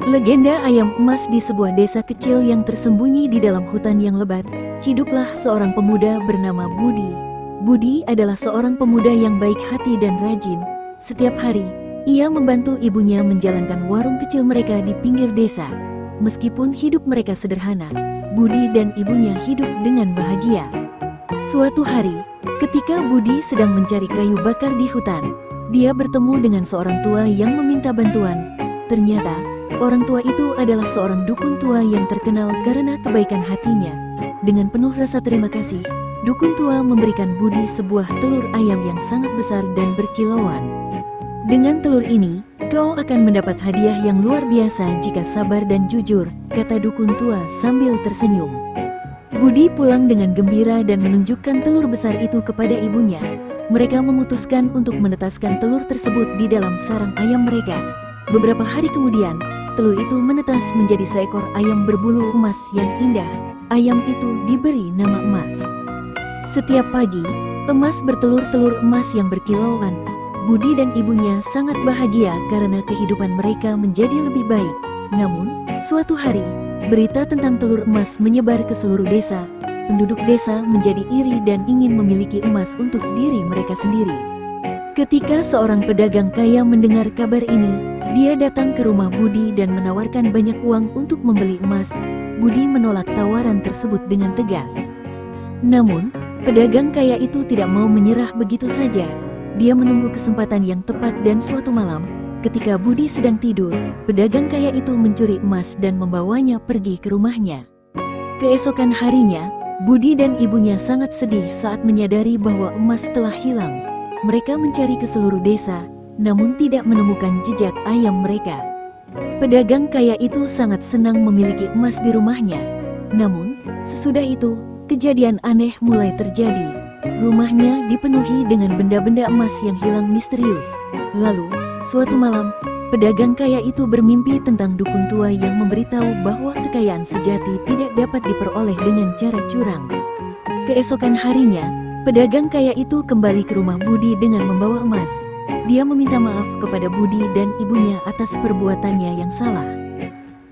Legenda ayam emas di sebuah desa kecil yang tersembunyi di dalam hutan yang lebat. Hiduplah seorang pemuda bernama Budi. Budi adalah seorang pemuda yang baik hati dan rajin. Setiap hari, ia membantu ibunya menjalankan warung kecil mereka di pinggir desa. Meskipun hidup mereka sederhana, Budi dan ibunya hidup dengan bahagia. Suatu hari, ketika Budi sedang mencari kayu bakar di hutan, dia bertemu dengan seorang tua yang meminta bantuan. Ternyata, orang tua itu adalah seorang dukun tua yang terkenal karena kebaikan hatinya. Dengan penuh rasa terima kasih, dukun tua memberikan Budi sebuah telur ayam yang sangat besar dan berkilauan. Dengan telur ini, kau akan mendapat hadiah yang luar biasa jika sabar dan jujur, kata dukun tua sambil tersenyum. Budi pulang dengan gembira dan menunjukkan telur besar itu kepada ibunya. Mereka memutuskan untuk menetaskan telur tersebut di dalam sarang ayam mereka. Beberapa hari kemudian, telur itu menetas menjadi seekor ayam berbulu emas yang indah. Ayam itu diberi nama Emas. Setiap pagi, Emas bertelur telur emas yang berkilauan. Budi dan ibunya sangat bahagia karena kehidupan mereka menjadi lebih baik. Namun, suatu hari, berita tentang telur emas menyebar ke seluruh desa. Penduduk desa menjadi iri dan ingin memiliki emas untuk diri mereka sendiri. Ketika seorang pedagang kaya mendengar kabar ini, dia datang ke rumah Budi dan menawarkan banyak uang untuk membeli emas. Budi menolak tawaran tersebut dengan tegas. Namun, pedagang kaya itu tidak mau menyerah begitu saja. Dia menunggu kesempatan yang tepat dan suatu malam, ketika Budi sedang tidur, pedagang kaya itu mencuri emas dan membawanya pergi ke rumahnya. Keesokan harinya, Budi dan ibunya sangat sedih saat menyadari bahwa emas telah hilang. Mereka mencari ke seluruh desa, namun tidak menemukan jejak ayam mereka. Pedagang kaya itu sangat senang memiliki emas di rumahnya. Namun, sesudah itu, kejadian aneh mulai terjadi. Rumahnya dipenuhi dengan benda-benda emas yang hilang misterius. Lalu, suatu malam, pedagang kaya itu bermimpi tentang dukun tua yang memberitahu bahwa kekayaan sejati tidak dapat diperoleh dengan cara curang. Keesokan harinya, pedagang kaya itu kembali ke rumah Budi dengan membawa emas. Dia meminta maaf kepada Budi dan ibunya atas perbuatannya yang salah.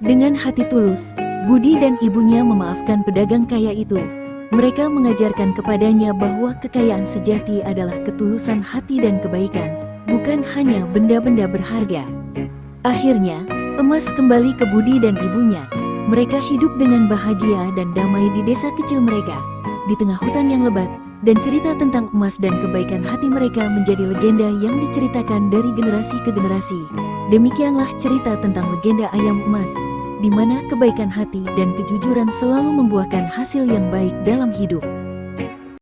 Dengan hati tulus, Budi dan ibunya memaafkan pedagang kaya itu. Mereka mengajarkan kepadanya bahwa kekayaan sejati adalah ketulusan hati dan kebaikan, bukan hanya benda-benda berharga. Akhirnya, emas kembali ke Budi dan ibunya. Mereka hidup dengan bahagia dan damai di desa kecil mereka, di tengah hutan yang lebat, dan cerita tentang emas dan kebaikan hati mereka menjadi legenda yang diceritakan dari generasi ke generasi. Demikianlah cerita tentang legenda ayam emas, di mana kebaikan hati dan kejujuran selalu membuahkan hasil yang baik dalam hidup.